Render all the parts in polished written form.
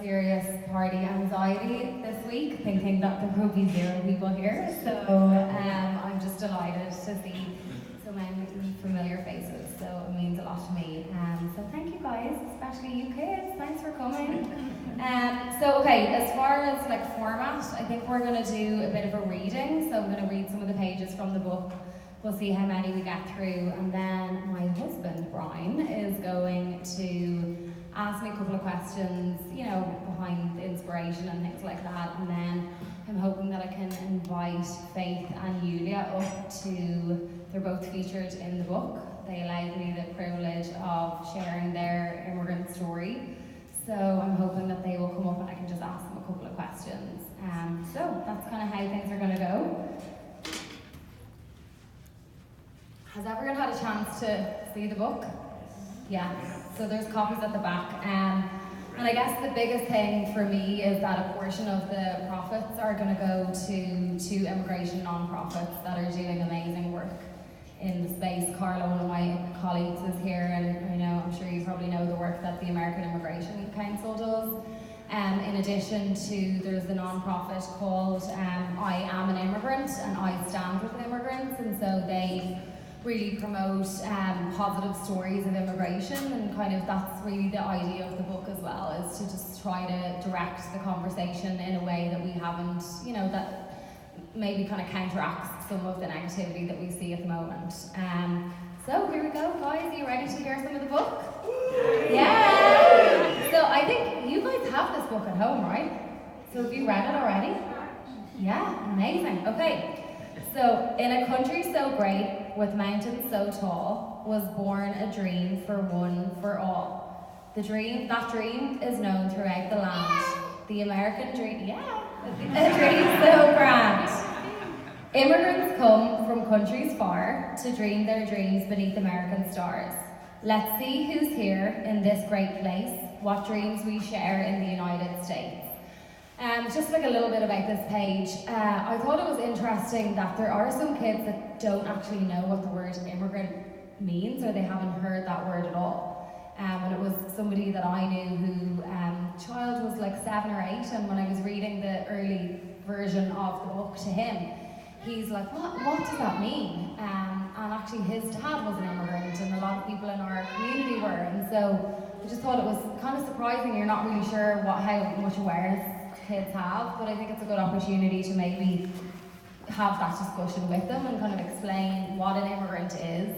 serious party anxiety this week, thinking that there will be 0 people here. So I'm just delighted to see so many familiar faces. So it means a lot to me. So thank you guys, especially you kids. Thanks for coming. So okay, as far as like format, I think we're going to do a bit of a reading. So I'm going to read some of the pages from the book. We'll see how many we get through, and then my husband Brian is going to ask me a couple of questions, you know, behind the inspiration and things like that, and then I'm hoping that I can invite Faith and Yulia up to, they're both featured in the book. They allowed me the privilege of sharing their immigrant story, so I'm hoping that they will come up and I can just ask them a couple of questions. So that's kind of how things are going to go. Has everyone had a chance to see the book? Yeah, so there's copies at the back. And I guess the biggest thing for me is that a portion of the profits are going to go to 2 immigration non-profits that are doing amazing work in the space. Carla, one of my colleagues, is here, and I know, I'm sure you probably know the work that the American Immigration Council does. In addition to, there's the non-profit called I Am an Immigrant, and I Stand with Immigrants, and so they really promote positive stories of immigration, and kind of that's really the idea of the book as well, is to just try to direct the conversation in a way that we haven't, you know, that maybe kind of counteracts some of the negativity that we see at the moment. So here we go, guys. Are you ready to hear some of the book? Yeah! So I think you guys have this book at home, right? So have you read it already? Yeah, amazing. Okay. So, in a country so great, with mountains so tall, was born a dream for one, for all. That dream is known throughout the land. The American dream, yeah, a dream so grand. Immigrants come from countries far to dream their dreams beneath American stars. Let's see who's here in this great place, what dreams we share in the United States. Just like a little bit about this page, I thought it was interesting that there are some kids that don't actually know what the word immigrant means, or they haven't heard that word at all. And it was somebody that I knew who, child was like 7 or 8, and when I was reading the early version of the book to him, he's like, what does that mean? And actually his dad was an immigrant, and a lot of people in our community were, and so I just thought it was kind of surprising. You're not really sure how much awareness kids have, but I think it's a good opportunity to maybe have that discussion with them and kind of explain what an immigrant is.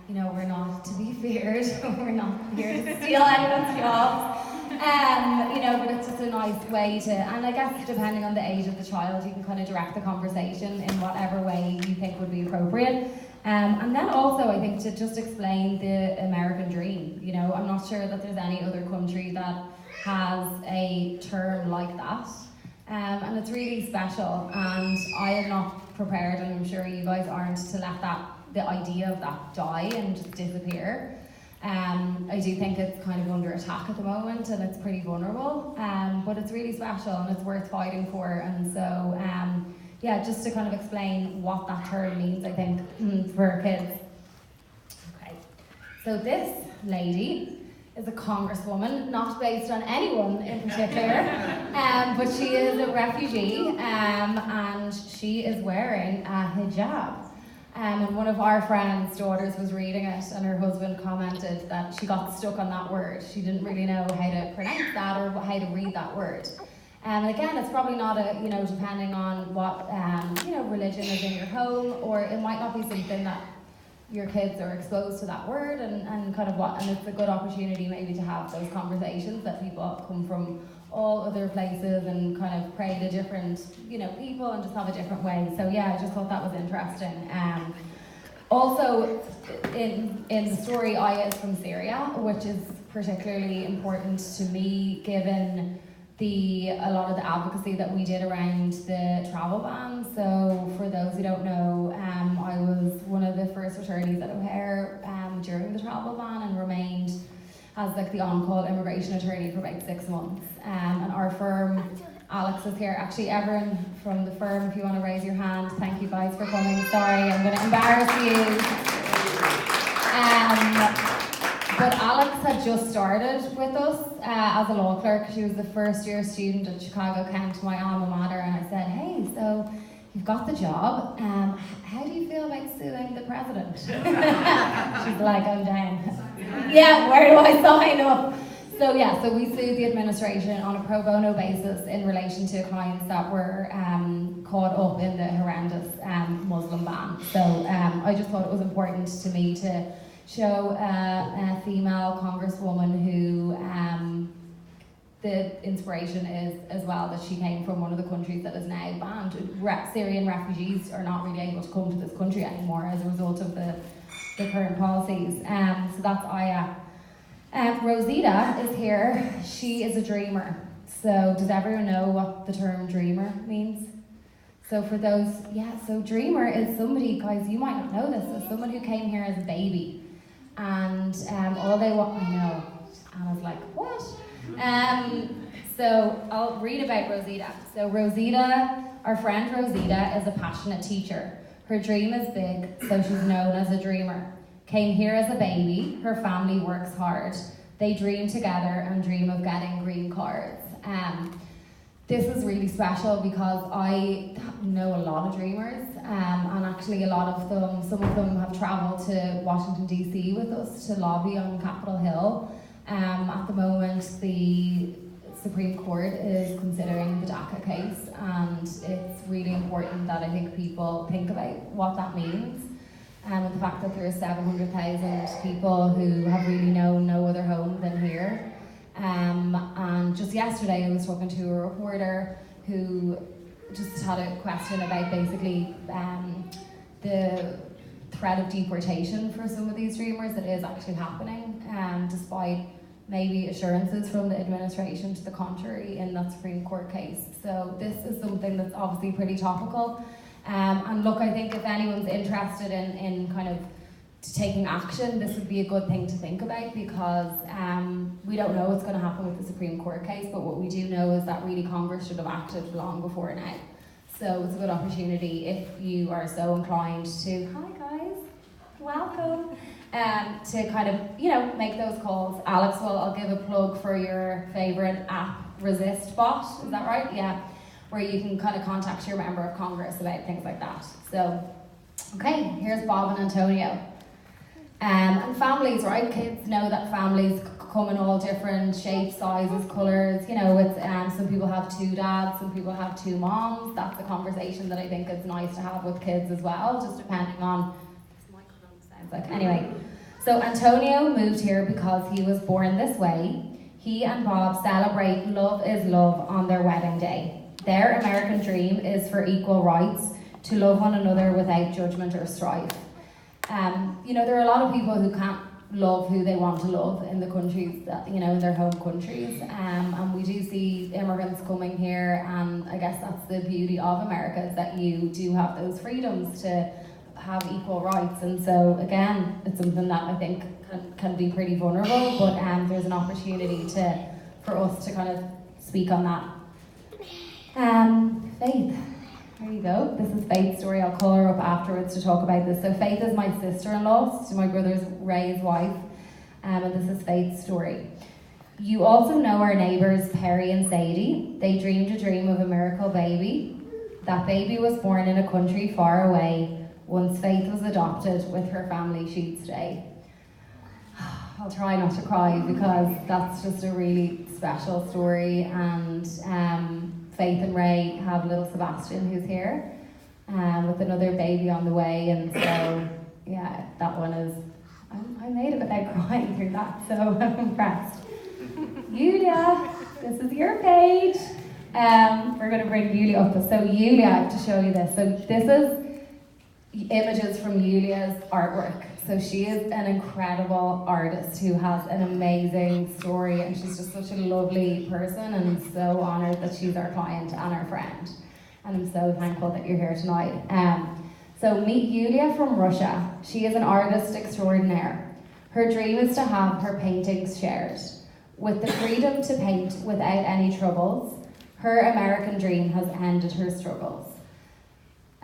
You know, we're not to be feared, we're not here to steal anyone's jobs. You know, but it's just a nice way to, and I guess depending on the age of the child, you can kind of direct the conversation in whatever way you think would be appropriate. And then also, I think, to just explain the American dream. You know, I'm not sure that there's any other country that has a term like that. And it's really special, and I am not prepared, and I'm sure you guys aren't, to let the idea of that die and just disappear. I do think it's kind of under attack at the moment, and it's pretty vulnerable, but it's really special and it's worth fighting for. And so, yeah, just to kind of explain what that term means, I think, for kids. Okay, so this lady is a congresswoman, not based on anyone in particular, but she is a refugee, and she is wearing a hijab. And one of our friends' daughters was reading it, and her husband commented that she got stuck on that word. She didn't really know how to pronounce that or how to read that word. And again, it's probably not you know, depending on what, you know, religion is in your home, or it might not be something that your kids are exposed to that word, and kind of and it's a good opportunity maybe to have those conversations, that people come from all other places and kind of pray to different, you know, people and just have a different way. So yeah, I just thought that was interesting. Also, in the story, Aya is from Syria, which is particularly important to me, given a lot of the advocacy that we did around the travel ban. So for those who don't know, I was one of the first attorneys at O'Hare during the travel ban, and remained as like the on-call immigration attorney for about 6 months. And our firm, Alex is here. Actually, everyone from the firm, if you want to raise your hand, thank you guys for coming. Sorry, I'm going to embarrass you. But Alex had just started with us as a law clerk. She was the first year student at Chicago Kent, my alma mater, and I said, hey, so you've got the job. How do you feel about suing the president? She's like, I'm down. Yeah, where do I sign up? So yeah, so we sued the administration on a pro bono basis in relation to clients that were caught up in the horrendous Muslim ban. So I just thought it was important to me to show a female congresswoman who the inspiration is as well that she came from one of the countries that is now banned. Syrian refugees are not really able to come to this country anymore as a result of the current policies. So that's Aya. Rosita is here. She is a dreamer. So does everyone know what the term dreamer means? So for those, so dreamer is somebody, guys, you might not know this, so someone who came here as a baby. And all they want, I know, Anna's like, what? So I'll read about Rosita. So Rosita, our friend Rosita, is a passionate teacher. Her dream is big, so she's known as a dreamer. Came here as a baby, her family works hard. They dream together and dream of getting green cards. This is really special because I know a lot of dreamers, and actually a lot of them, some of them have travelled to Washington DC with us to lobby on Capitol Hill. At the moment, the Supreme Court is considering the DACA case, and it's really important that I think people think about what that means. And the fact that there are 700,000 people who have really known no other home than here. And just yesterday I was talking to a reporter who just had a question about basically the threat of deportation for some of these dreamers that is actually happening, despite maybe assurances from the administration to the contrary in that Supreme Court case. So this is something that's obviously pretty topical. And look, I think if anyone's interested in kind of taking action, this would be a good thing to think about because we don't know what's going to happen with the Supreme Court case, but what we do know is that really Congress should have acted long before now. So it's a good opportunity if you are so inclined to, hi guys, welcome, to kind of, make those calls. Alex, I'll give a plug for your favourite app, ResistBot, is that right? Yeah. Where you can kind of contact your member of Congress about things like that. So, okay, here's Bob and Antonio. And families, right? Kids know that families come in all different shapes, sizes, colours. It's some people have two dads, some people have two moms. That's a conversation that I think is nice to have with kids as well, just depending on this microphone sounds like. Anyway, so Antonio moved here because he was born this way. He and Bob celebrate Love is Love on their wedding day. Their American dream is for equal rights, to love one another without judgment or strife. There are a lot of people who can't love who they want to love in the countries that, in their home countries. And we do see immigrants coming here, and I guess that's the beauty of America, is that you do have those freedoms to have equal rights. And so, again, it's something that I think can be pretty vulnerable, but there's an opportunity for us to kind of speak on that. Faith, there you go. This is Faith's story. I'll call her up afterwards to talk about this. So Faith is my sister-in-law, so my brother's Ray's wife, and this is Faith's story. You also know our neighbours Perry and Sadie. They dreamed a dream of a miracle baby. That baby was born in a country far away once Faith was adopted with her family shoot today. I'll try not to cry because that's just a really special story, and Faith and Ray have little Sebastian who's here with another baby on the way, and so yeah, that one is, I made it without crying through that, so I'm impressed. Yulia, this is your page. We're going to bring Yulia up. So Yulia, I have to show you this. So this is images from Yulia's artwork. So she is an incredible artist who has an amazing story, and she's just such a lovely person, and I'm so honoured that she's our client and our friend. And I'm so thankful that you're here tonight. So meet Yulia from Russia. She is an artist extraordinaire. Her dream is to have her paintings shared. With the freedom to paint without any troubles, her American dream has ended her struggles.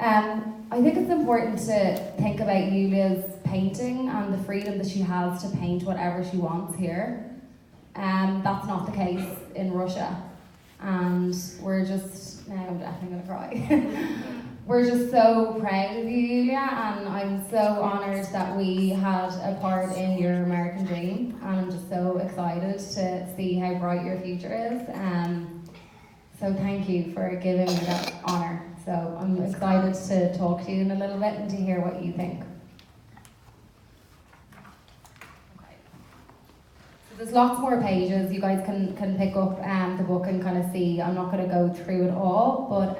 I think it's important to think about Yulia's painting and the freedom that she has to paint whatever she wants here. That's not the case in Russia. And we're just, now I'm definitely gonna cry. We're just so proud of you, Yulia, and I'm so honoured that we had a part in your American dream, and I'm just so excited to see how bright your future is. So thank you for giving me that honour. So I'm excited to talk to you in a little bit and to hear what you think. So there's lots more pages. You guys can pick up the book and kind of see. I'm not going to go through it all, but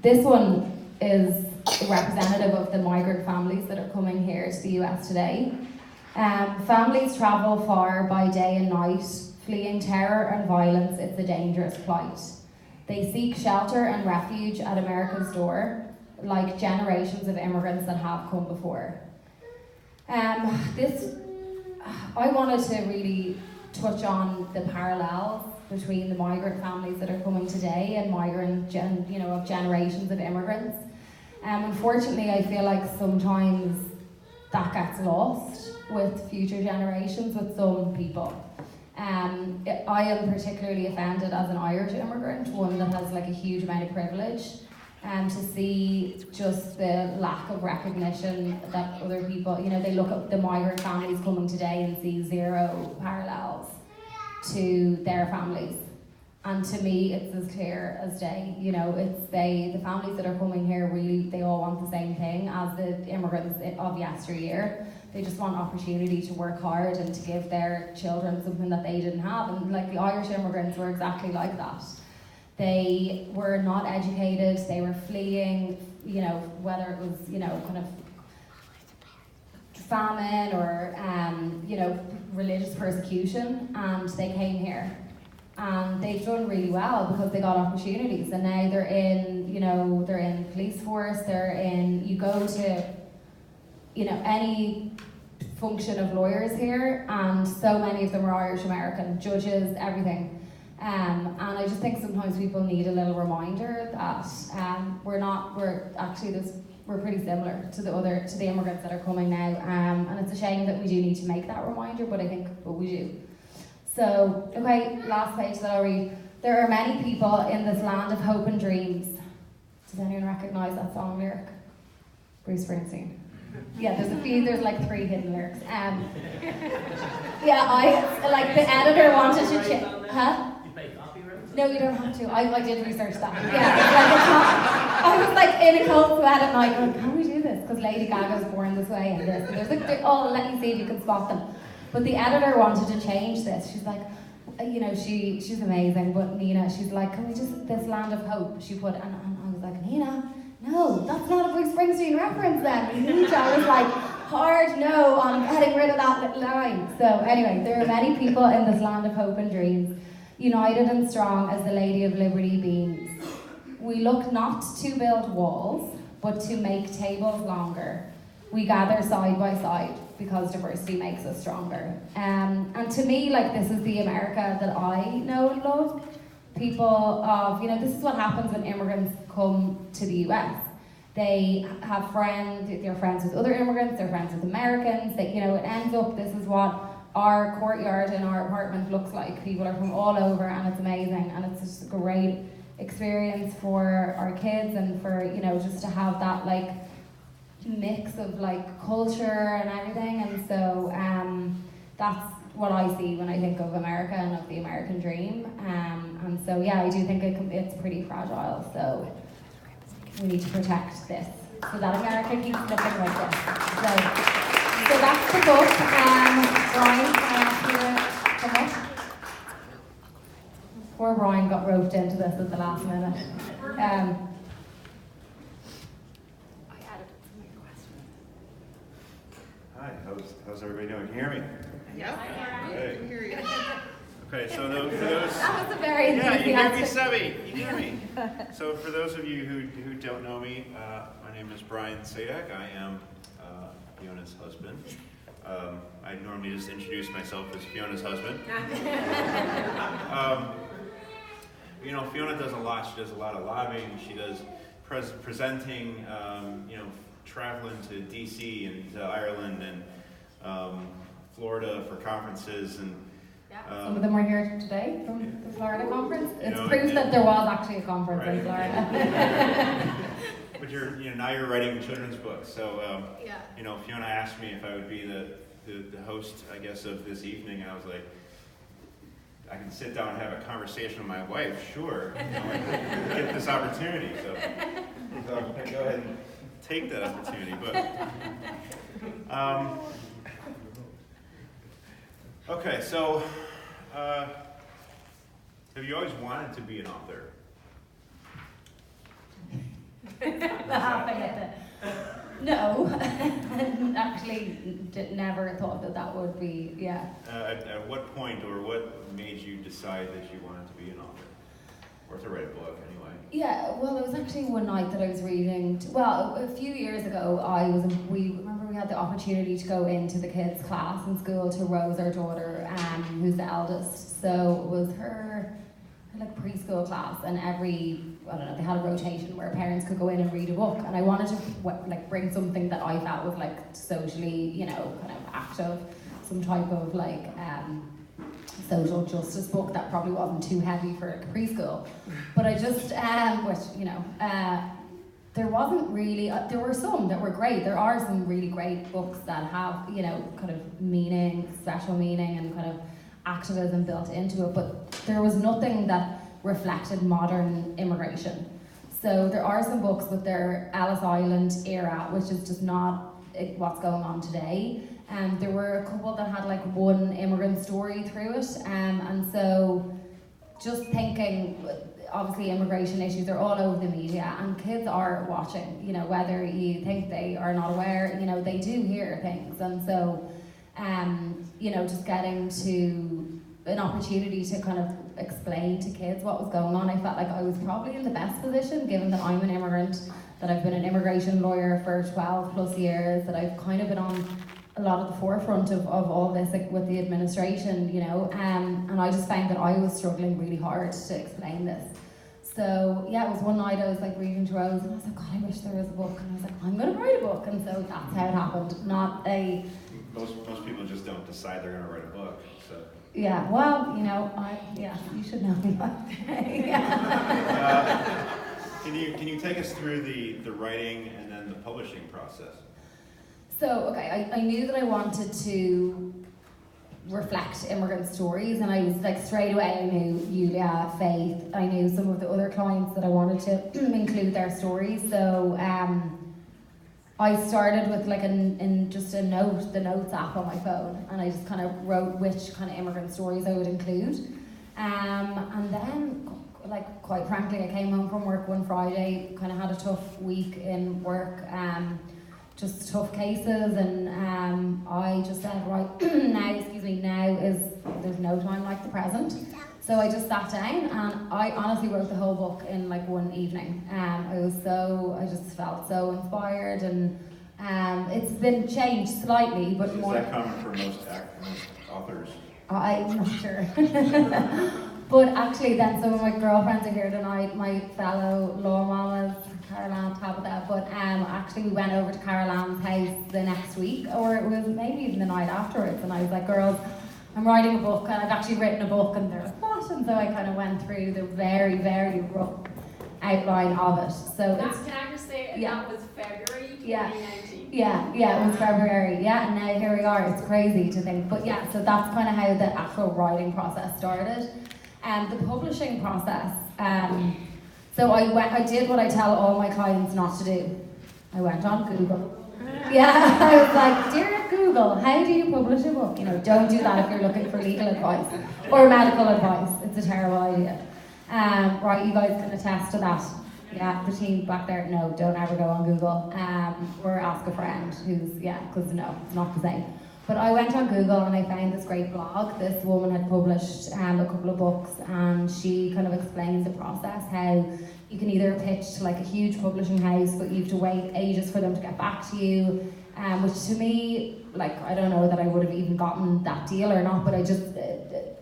this one is representative of the migrant families that are coming here to the US today. Families travel far by day and night, fleeing terror and violence. It's a dangerous plight. They seek shelter and refuge at America's door, like generations of immigrants that have come before. I wanted to really touch on the parallels between the migrant families that are coming today and of generations of immigrants. Unfortunately, I feel like sometimes that gets lost with future generations, with some people. I am particularly offended as an Irish immigrant, one that has like a huge amount of privilege, to see just the lack of recognition that other people, they look at the migrant families coming today and see zero parallels to their families. And to me, it's as clear as day. The families that are coming here, really, they all want the same thing as the immigrants of yesteryear. They just want opportunity to work hard and to give their children something that they didn't have. And like the Irish immigrants were exactly like that. They were not educated, they were fleeing, whether it was, kind of famine or, religious persecution, and they came here. And they've done really well because they got opportunities, and now they're in police force, you go to, any function of lawyers here, and so many of them are Irish American, judges, everything. And I just think sometimes people need a little reminder that we're pretty similar to the immigrants that are coming now. And it's a shame that we do need to make that reminder, but we do. So, okay, last page that I'll read. There are many people in this land of hope and dreams. Does anyone recognise that song lyric? Bruce Springsteen. Yeah, there's like 3 hidden lyrics. The editor wanted to huh? You pay copyright? No, you don't have to. I did research that. Yeah, I was like in a cold sweat at night going, can we do this? Because Lady Gaga's born this way and this. And there's let me see if you can spot them. But the editor wanted to change this. She's like, she's amazing, but Nina, she's like, can we just, this land of hope, she put, and I was like, Nina, no, that's not a Bruce Springsteen reference then. I was like, hard no on getting rid of that little line. So anyway, there are many people in this land of hope and dreams, united and strong as the Lady of Liberty beams. We look not to build walls, but to make tables longer. We gather side by side because diversity makes us stronger. And to me, this is the America that I know and love. People of, this is what happens when immigrants come to the US. They have friends, they're friends with other immigrants, they're friends with Americans, it ends up, this is what our courtyard in our apartment looks like. People are from all over and it's amazing, and it's just a great experience for our kids and for, just to have that mix of culture and everything. And so that's what I see when I think of America and of the American dream. And so yeah, I do think it's pretty fragile. So we need to protect this so that America keeps looking like this. So that's the book. Brian, can I ask you to come up? Poor Brian got roped into this at the last minute. Hi, how's everybody doing? Can you hear me? Yeah. Hey. I hear you. Okay, so for those That was a very yeah, you hear me, enthusiastic. Sebby. You hear me. So for those of you who don't know me, my name is Brian Sadak. I am Fiona's husband. I normally just introduce myself as Fiona's husband. you know, Fiona does a lot. She does a lot of lobbying. She does presenting, you know, traveling to DC and to Ireland and Florida for conferences and. Some of them were here today from the Florida conference. It's know, proof that there was actually a conference in Florida. But now you're writing children's books, so you know, Fiona asked me if I would be the host, I guess, of this evening, and I was like, I can sit down and have a conversation with my wife, sure. You know, get this opportunity, so go ahead and take that opportunity. But okay, so have you always wanted to be an author? No, actually, never thought that would be, yeah. At what point or what made you decide that you wanted to be an author? Or to write a book, anyway? Yeah, well, it was actually one night that I was reading, well, a few years ago, we had the opportunity to go into the kids' class in school to Rose, our daughter, who's the eldest. So it was her like preschool class, and they had a rotation where parents could go in and read a book, and I wanted to like bring something that I felt was like socially, you know, kind of active, some type of like social justice book that probably wasn't too heavy for preschool. But I just, which, you know, there wasn't really, there were some that were great. There are some really great books that have, you know, kind of meaning, special meaning, and kind of activism built into it, but there was nothing that reflected modern immigration. So there are some books with their Ellis Island era, which is just not what's going on today. There were a couple that had like one immigrant story through it, and so just thinking, obviously immigration issues are all over the media, and kids are watching, you know, whether you think they are not aware, you know, they do hear things, and so you know, just getting to an opportunity to kind of explain to kids what was going on, I felt like I was probably in the best position, given that I'm an immigrant, that I've been an immigration lawyer for 12 plus years, that I've kind of been on a lot of the forefront of all this, like with the administration, you know, and I just found that I was struggling really hard to explain this. So yeah, it was one night I was like reading to Rose, and I was like, God, I wish there was a book, and I was like, I'm going to write a book, and so that's how it happened. Not a... Most people just don't decide they're going to write a book, so... Yeah, well, you know, you should know me. Can you take us through the writing and then the publishing process? So, okay, I knew that I wanted to reflect immigrant stories, and I was like, straight away I knew Yulia, Faith, I knew some of the other clients that I wanted to include their stories. So I started with like the notes app on my phone, and I just kind of wrote which kind of immigrant stories I would include. And then, like, quite frankly, I came home from work one Friday, kind of had a tough week in work, just tough cases, and I just said, right, now there's no time like the present. So I just sat down, and I honestly wrote the whole book in like one evening. I just felt so inspired, and it's been changed slightly, but more. Is that common for most authors? I'm not sure. But actually then some of my girlfriends are here tonight, my fellow law mamas, Carol Ann, Tabitha, but actually we went over to Carol Ann's house the next week, or it was maybe even the night afterwards, and I was like, girls, I'm writing a book, and I've actually written a book, and they're like, what? And so I kind of went through the very, very rough outline of it. So can I just say, that was February 2019. Yeah, it was February, and now here we are. It's crazy to think, but yeah, so that's kind of how the actual writing process started. The publishing process, so I did what I tell all my clients not to do. I went on Google. Yeah, I was like, dear Google, how do you publish a book? You know, don't do that if you're looking for legal advice or medical advice. It's a terrible idea. Right, you guys can attest to that. Yeah, the team back there, no, don't ever go on Google. Or ask a friend because no, it's not the same. But I went on Google and I found this great blog. This woman had published a couple of books, and she kind of explains the process, how you can either pitch to like a huge publishing house, but you have to wait ages for them to get back to you, which to me, like, I don't know that I would have even gotten that deal or not, but I just,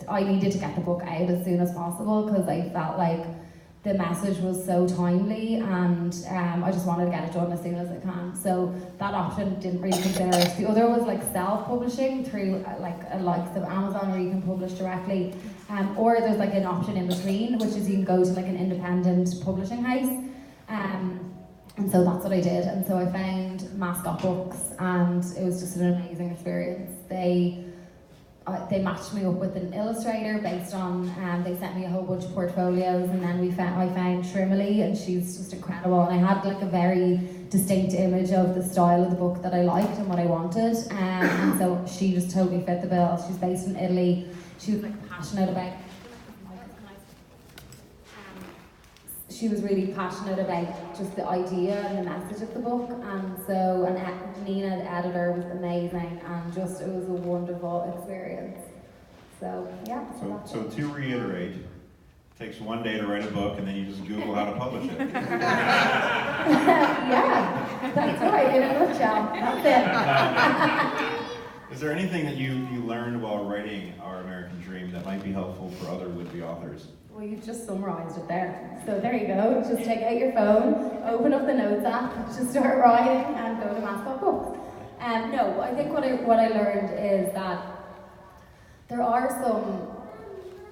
I needed to get the book out as soon as possible because I felt like the message was so timely, and I just wanted to get it done as soon as I can. So that option didn't really consider it. The other was like self-publishing through like a likes of Amazon, where you can publish directly, or there's like an option in between, which is you can go to like an independent publishing house. And so that's what I did. And so I found Mascot Books, and it was just an amazing experience. They matched me up with an illustrator based on, they sent me a whole bunch of portfolios, and then I found Trimley, and she's just incredible. And I had like a very distinct image of the style of the book that I liked and what I wanted. And so she just totally fit the bill. She's based in Italy. She was like passionate about, she was really passionate about just the idea and the message of the book, and so Nina, the editor, was amazing, and just it was a wonderful experience. So yeah. So to reiterate, it takes one day to write a book, and then you just Google how to publish it. Yeah, that's right. In a nutshell, that's it. Is there anything that you learned while writing Our American Dream that might be helpful for other would-be authors? Well, you've just summarised it there. So there you go. Just take out your phone, open up the notes app, just start writing, and go to Mascot Books. No, I think what I learned is that there are some.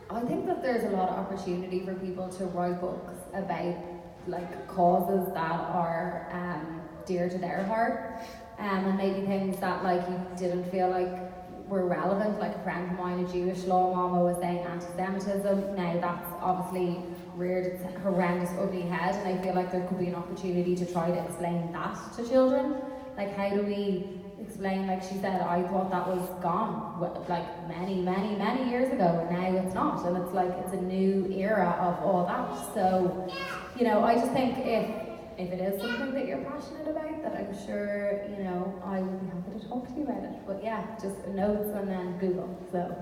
I think that there's a lot of opportunity for people to write books about like causes that are dear to their heart, and maybe things that like you didn't feel like were relevant. Like a friend of mine, a Jewish law mama, was saying anti-Semitism. Now that's obviously reared its horrendous ugly head, and I feel like there could be an opportunity to try to explain that to children. Like, how do we explain, like she said, I thought that was gone like many years ago, and now it's not, and it's like it's a new era of all that. So, you know, I just think if it is something that you're passionate about, that I'm sure, you know, I would be happy to talk to you about it. But yeah, just notes and then Google, so.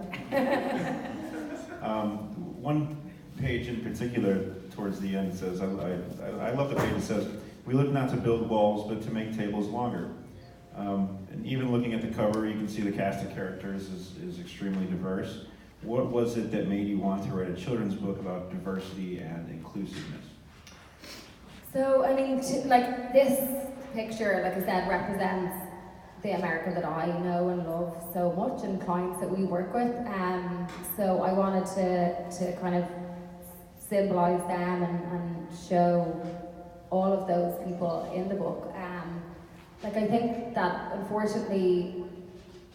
One page in particular towards the end says, I love the page that says, we look not to build walls, but to make tables longer. And even looking at the cover, you can see the cast of characters is extremely diverse. What was it that made you want to write a children's book about diversity and inclusiveness? So, I mean, like this picture, like I said, represents the America that I know and love so much, and clients that we work with. So I wanted to kind of symbolise them and show all of those people in the book. Like, I think that unfortunately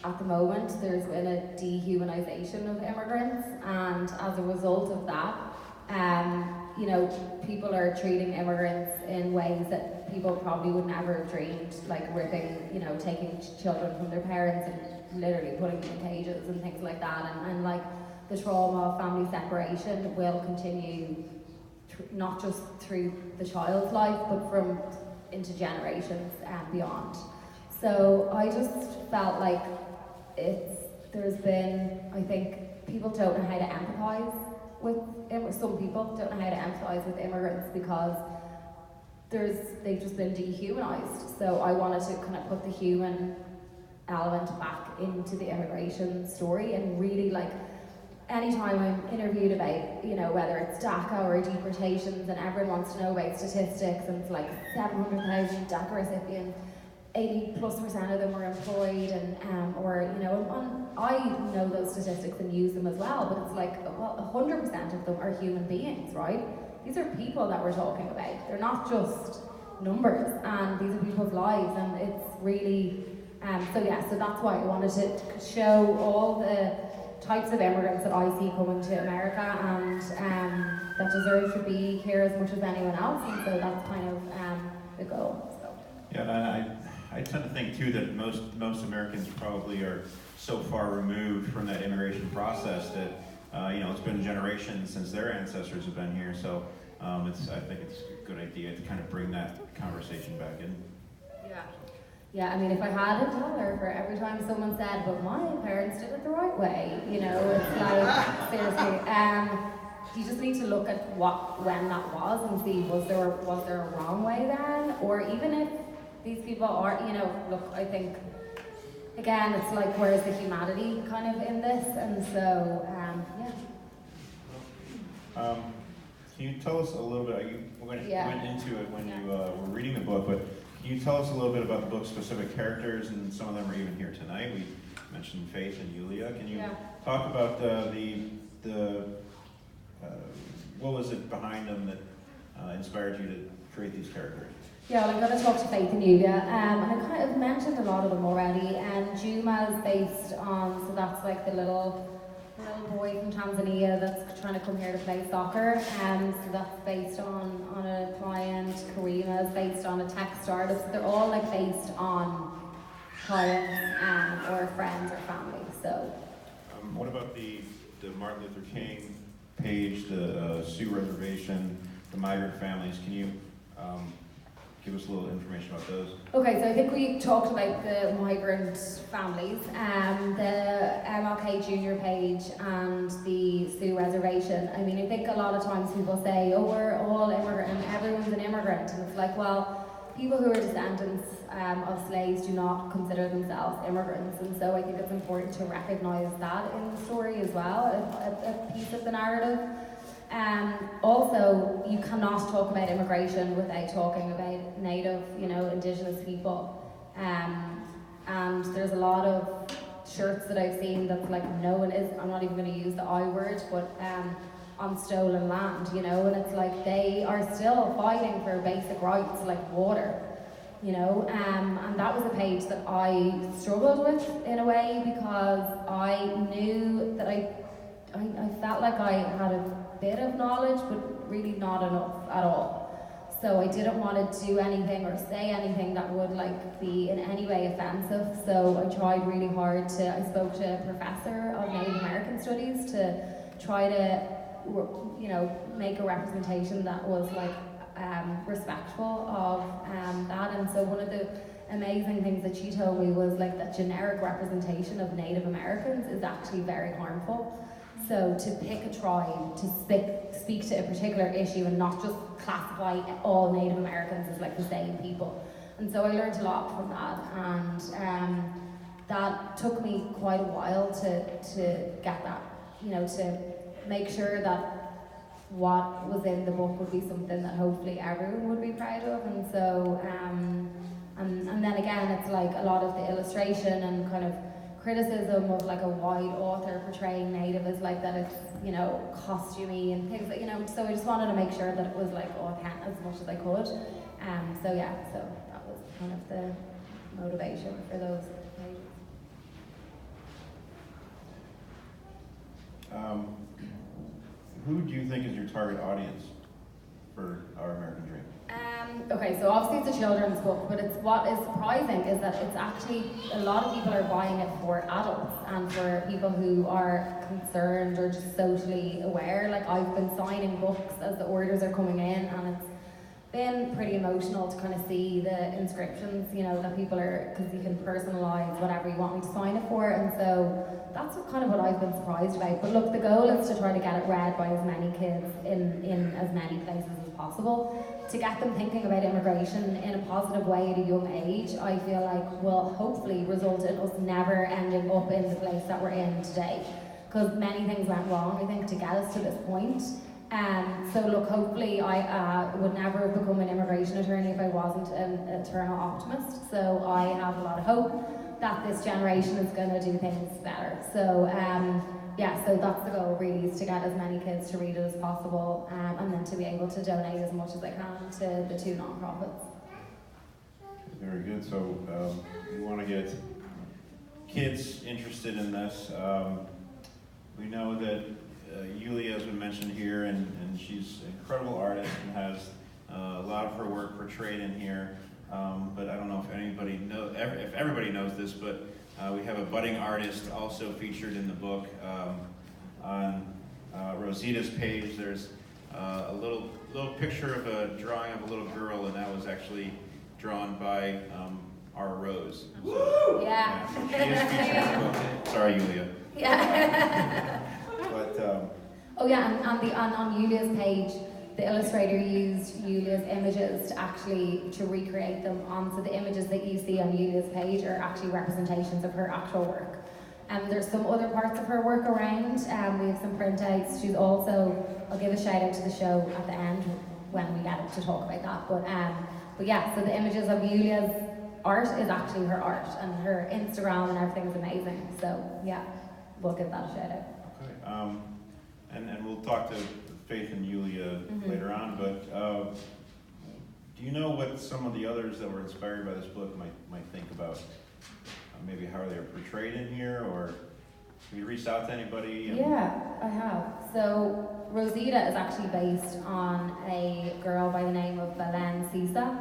at the moment there's been a dehumanization of immigrants, and as a result of that, you know, people are treating immigrants in ways that people probably would never have dreamed, like ripping, you know, taking children from their parents and literally putting them in cages and things like that, and like the trauma of family separation will continue not just through the child's life, but from into generations and beyond. So I just felt like there's been, I think, people don't know how to empathise with, some people don't know how to empathise with immigrants because they've just been dehumanised. So I wanted to kind of put the human element back into the immigration story, and really, like, anytime I'm interviewed about, you know, whether it's DACA or deportations, and everyone wants to know about statistics, and it's like 700,000 DACA recipients, 80+% of them were employed, and or, you know, I know those statistics and use them as well, but it's like, well, 100% of them are human beings, right? These are people that we're talking about. They're not just numbers, and these are people's lives, and it's really, so that's why I wanted to show all the types of immigrants that I see coming to America, and that deserve to be here as much as anyone else, and so that's kind of the goal. So. Yeah, and I tend to think too that most Americans probably are so far removed from that immigration process that you know, it's been generations since their ancestors have been here. So I think it's a good idea to kind of bring that conversation back in. Yeah. Yeah, I mean, if I had a dollar for every time someone said, "But my parents did it the right way," you know, it's like seriously. You just need to look at when that was and see was there a wrong way then, or even if these people are, you know, look, I think again, it's like, where's the humanity kind of in this? And so, Can you tell us a little bit, we went into it when you were reading the book, but can you tell us a little bit about the book's specific characters, and some of them are even here tonight? We mentioned Faith and Yulia. Can you talk about what was it behind them that inspired you to create these characters? Yeah, well, I'm going to talk to Faith and Yulia, and I kind of mentioned a lot of them already. And Juma is based on, so that's like the little boy from Tanzania that's trying to come here to play soccer. So that's based on a client. Karima is based on a tech startup. So they're all like based on clients or friends or family. So. What about the Martin Luther King page, the Sioux Reservation, the migrant families? Can you give us a little information about those? Okay, so I think we talked about the migrant families, the MLK Junior page and the Sioux Reservation. I mean, I think a lot of times people say, oh, we're all immigrant and everyone's an immigrant. And it's like, well, people who are descendants of slaves do not consider themselves immigrants. And so I think it's important to recognise that in the story as well, a piece of the narrative. Also, you cannot talk about immigration without talking about Native, Indigenous people. And there's a lot of shirts that I've seen that's like, no one is, I'm not even going to use the I word, but on stolen land, and it's like they are still fighting for basic rights like water, and that was a page that I struggled with in a way, because I knew that I felt like I had a bit of knowledge, but really not enough at all. So I didn't want to do anything or say anything that would be in any way offensive. So I tried really hard I spoke to a professor of Native American Studies to try to, make a representation that was respectful of that. And so one of the amazing things that she told me was that generic representation of Native Americans is actually very harmful. So to pick a tribe, to speak to a particular issue and not just classify all Native Americans as the same people. And so I learned a lot from that, and that took me quite a while to get that, to make sure that what was in the book would be something that hopefully everyone would be proud of. And so, and then again, it's a lot of the illustration and kind of criticism of a white author portraying Native as that it's costumey and things so I just wanted to make sure that it was authentic as much as I could. So that was kind of the motivation for those pages. Who do you think is your target audience for Our American Dream? Okay, so obviously it's a children's book, but what is surprising is that it's actually, a lot of people are buying it for adults and for people who are concerned or just socially aware. I've been signing books as the orders are coming in, and it's been pretty emotional to kind of see the inscriptions, that people are, because you can personalise whatever you want me to sign it for, and so that's kind of what I've been surprised about. But look, the goal is to try to get it read by as many kids in as many places as possible, to get them thinking about immigration in a positive way at a young age. I feel will hopefully result in us never ending up in the place that we're in today, because many things went wrong, I think, to get us to this point. So look, hopefully I would never have become an immigration attorney if I wasn't an eternal optimist. So I have a lot of hope that this generation is going to do things better. So so that's the goal really, is to get as many kids to read it as possible, and then to be able to donate as much as I can to the two nonprofits. Very good. So we want to get kids interested in this. We know that Yulia has been mentioned here, and she's an incredible artist and has a lot of her work portrayed in here. But I don't know if everybody knows this, but we have a budding artist also featured in the book. On Rosita's page, there's a little picture of a drawing of a little girl, and that was actually drawn by our Rose. So, yeah. So she is featured in the book. Sorry, Yulia. Yeah. But oh yeah, and on Yulia's page, the illustrator used Yulia's images to recreate them on, so the images that you see on Yulia's page are actually representations of her actual work. There's some other parts of her work around. We have some printouts. She's also, I'll give a shout out to the show at the end when we get to talk about that. But yeah, so the images of Yulia's art is actually her art, and her Instagram and everything is amazing. So yeah, we'll give that a shout out. Okay. And we'll talk to Faith and Yulia later on, but do you know what some of the others that were inspired by this book might think about maybe how they're portrayed in here, or have you reached out to anybody? Yeah, I have. So Rosita is actually based on a girl by the name of Belen Sisa.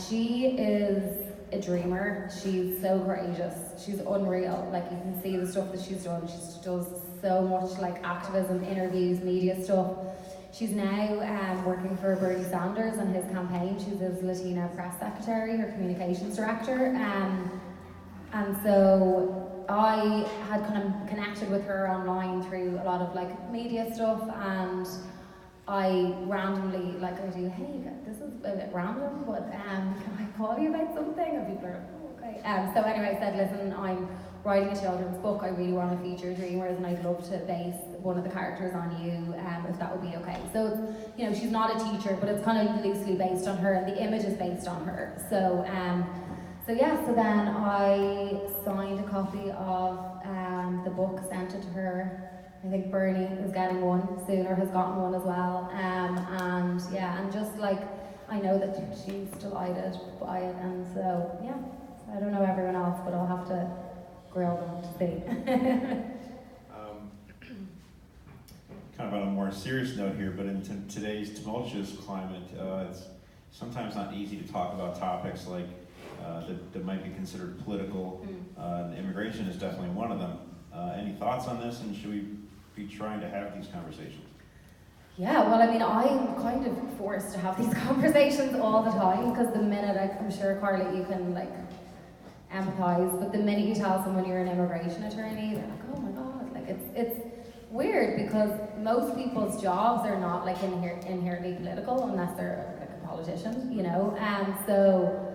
She is a dreamer. She's so courageous. She's unreal. Like, you can see the stuff that she's done. She does so much like activism, interviews, media stuff. She's now working for Bernie Sanders and his campaign. She's his Latina press secretary, her communications director. And so I had kind of connected with her online through a lot of like media stuff, and I randomly, like, I do, hey, this is a bit random, but can I call you about something? And people are like, oh, okay. So anyway, I said, listen, I'm writing a children's book. I really want to feature dreamers, and I'd love to base one of the characters on you, if that would be okay. So, you know, she's not a teacher, but it's kind of loosely based on her, and the image is based on her. So then I signed a copy of the book, sent it to her. I think Bernie is getting one soon, or has gotten one as well. And just like, I know that she's delighted by it, and so yeah. I don't know everyone else, but I'll have to grill them to see. Kind of on a more serious note here, but in today's tumultuous climate, it's sometimes not easy to talk about topics like that might be considered political. And immigration is definitely one of them. Any thoughts on this, and should we be trying to have these conversations? Yeah, well, I mean, I'm kind of forced to have these conversations all the time, because the minute, I'm sure, Carla, you can like empathize, but the minute you tell someone you're an immigration attorney, they're like, oh my god, like it's weird, because most people's jobs are not like inherently political unless they're like a politician, you know, and so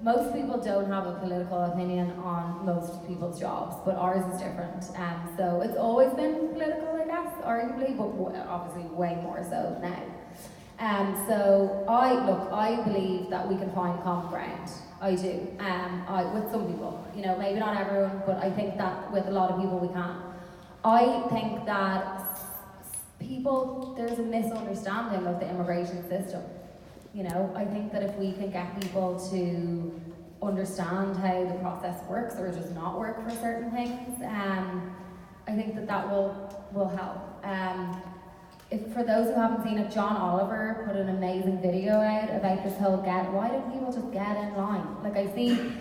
most people don't have a political opinion on most people's jobs, but ours is different. So it's always been political, I guess, arguably, but obviously way more so now. So I believe that we can find common ground. I do. With some people, you know, maybe not everyone, but I think that with a lot of people we can. I think that there's a misunderstanding of the immigration system. You know, I think that if we can get people to understand how the process works, or does not work for certain things, I think that will help. For those who haven't seen it, John Oliver put an amazing video out about this whole why don't people just get in line? Like, I see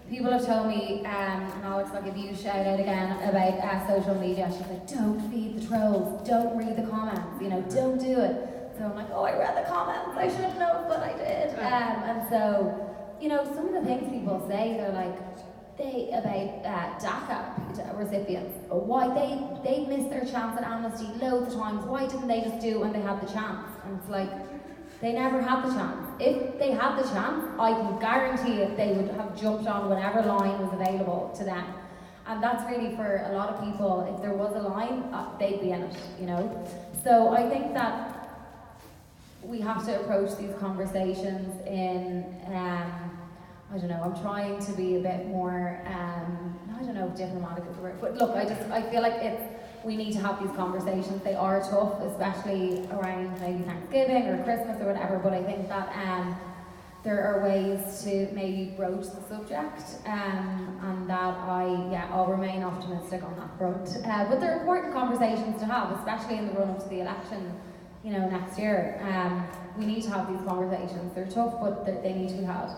people have told me, and Alex, I'll give you a shout out again, about social media. She's like, don't feed the trolls, don't read the comments, you know, don't do it. So I'm like, oh, I read the comments, I should know, but I did. And so, you know, some of the things people say, they're like, about DACA recipients, why they missed their chance at amnesty loads of times. Why didn't they just do it when they had the chance? And it's like, they never had the chance. If they had the chance, I can guarantee it, they would have jumped on whatever line was available to them. And that's really, for a lot of people, if there was a line, they'd be in it, you know? So I think that we have to approach these conversations in, I don't know, I'm trying to be a bit more, I don't know if diplomatic is the word, but look, I feel like we need to have these conversations. They are tough, especially around maybe Thanksgiving or Christmas or whatever, but I think that there are ways to maybe broach the subject, and that I'll remain optimistic on that front. But they're important conversations to have, especially in the run-up to the election, you know, next year. We need to have these conversations. They're tough, but they need to be had.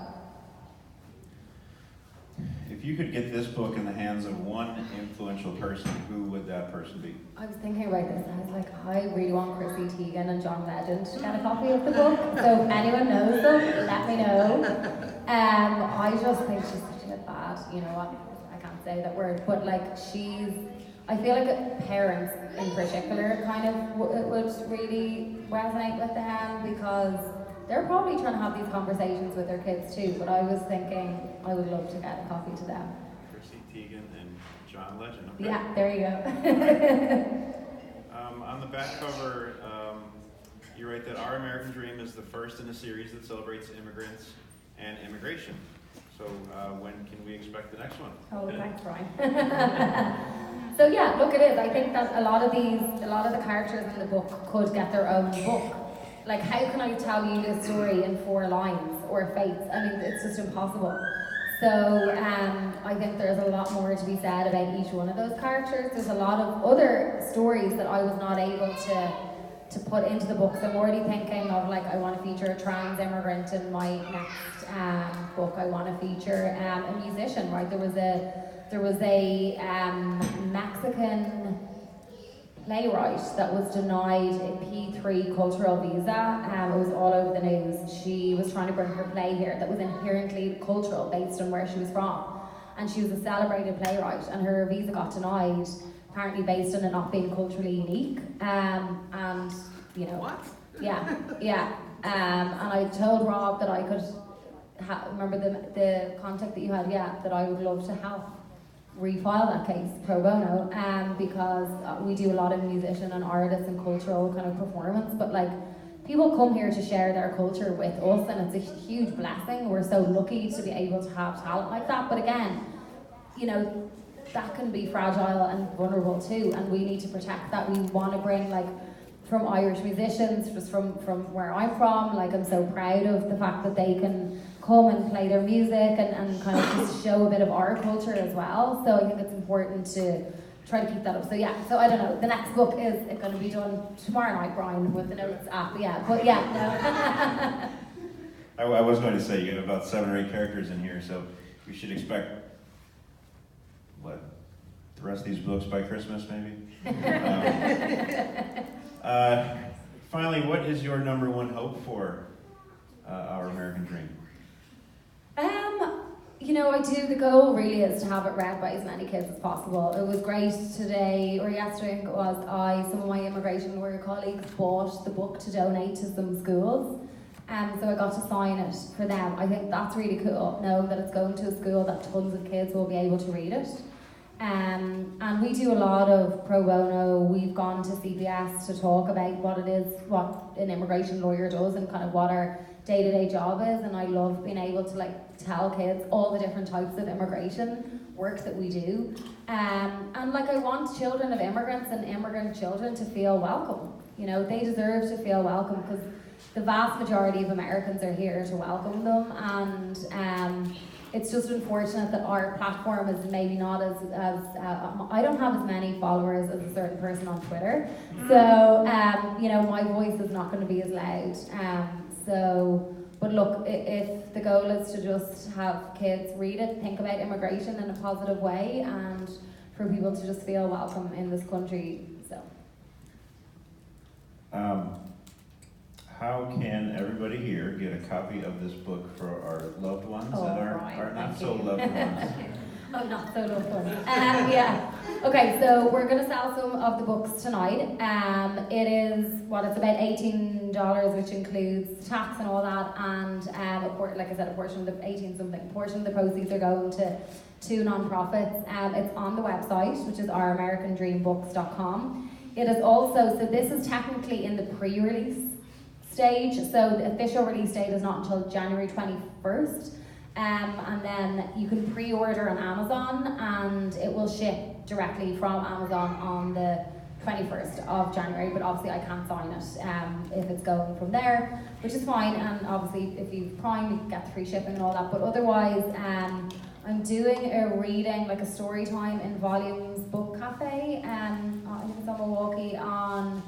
If you could get this book in the hands of one influential person, who would that person be? I was thinking about this, and I was like, I really want Chrissy Teigen and John Legend to get a copy of the book. So if anyone knows them, let me know. I just think she's such a bad, you know what, I can't say that word, but like I feel like parents in particular kind of would really resonate with them, because they're probably trying to have these conversations with their kids too, but I was thinking I would love to get a copy to them. Chrissy Teigen and John Legend. Okay. Yeah, there you go. On the back cover, you write that Our American Dream is the first in a series that celebrates immigrants and immigration. So when can we expect the next one? Oh, thanks, Brian. So yeah, look, it is. I think that a lot of the characters in the book could get their own book. Like, how can I tell you this story in 4 lines or fates? I mean, it's just impossible. So I think there's a lot more to be said about each one of those characters. There's a lot of other stories that I was not able to put into the books. I'm already thinking of, like, I want to feature a trans immigrant in my next book. I want to feature a musician, right? There was a Mexican playwright that was denied a P3 cultural visa. It was all over the news. She was trying to bring her play here that was inherently cultural based on where she was from. And she was a celebrated playwright, and her visa got denied, apparently based on it not being culturally unique. And, you know. What? Yeah. And I told Rob that I could, remember the contact that you had, that I would love to help refile that case pro bono, because we do a lot of musician and artists and cultural kind of performance, but like, people come here to share their culture with us, and it's a huge blessing. We're so lucky to be able to have talent like that, but again, you know, that can be fragile and vulnerable too, and we need to protect that. We want to bring, like, from Irish musicians, just from where I'm from, like, I'm so proud of the fact that they can come and play their music and kind of just show a bit of our culture as well. So I think it's important to try to keep that up. So yeah, so I don't know, the next book is going to be done tomorrow night, Brian, with the notes app. No. I was going to say, you have about 7 or 8 characters in here, so we should expect, what, the rest of these books by Christmas, maybe? Finally, what is your number one hope for Our American Dream? You know, the goal really is to have it read by as many kids as possible. It was great today, or yesterday I think it was, some of my immigration lawyer colleagues bought the book to donate to some schools. So I got to sign it for them. I think that's really cool, knowing that it's going to a school that tons of kids will be able to read it. And we do a lot of pro bono. We've gone to CBS to talk about what an immigration lawyer does and kind of what our day-to-day job is, and I love being able to, like, tell kids all the different types of immigration work that we do. And like, I want children of immigrants and immigrant children to feel welcome. You know, they deserve to feel welcome, because the vast majority of Americans are here to welcome them, and it's just unfortunate that our platform is maybe not as I don't have as many followers as a certain person on Twitter, so you know, my voice is not going to be as loud. But look, if the goal is to just have kids read it, think about immigration in a positive way, and for people to just feel welcome in this country, so. How can everybody here get a copy of this book for our loved ones and our not so loved ones? Oh, not so loved ones. Yeah. Okay, so we're going to sell some of the books tonight. It is, it's about $18, which includes tax and all that, and like I said, a portion of the proceeds are going to 2 non-profits. It's on the website, which is ouramericandreambooks.com. It is also, so this is technically in the pre-release stage, so the official release date is not until January 21st, and then you can pre-order on Amazon, and it will ship directly from Amazon on the 21st of January, but obviously I can't sign it if it's going from there, which is fine, and obviously if you've Prime you can get the free shipping and all that, but otherwise I'm doing a reading, like a story time in Volumes Book Cafe, I think it's on Milwaukee on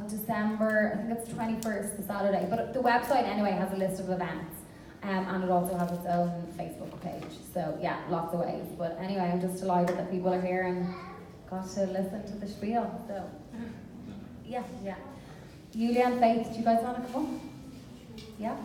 December, I think it's 21st, the Saturday, but the website anyway has a list of events, and it also has its own Facebook page, so yeah, lots of ways, but anyway, I'm just delighted that people are here and got to listen to the spiel, so yeah. Julia and Faith, do you guys want to come up? Yeah?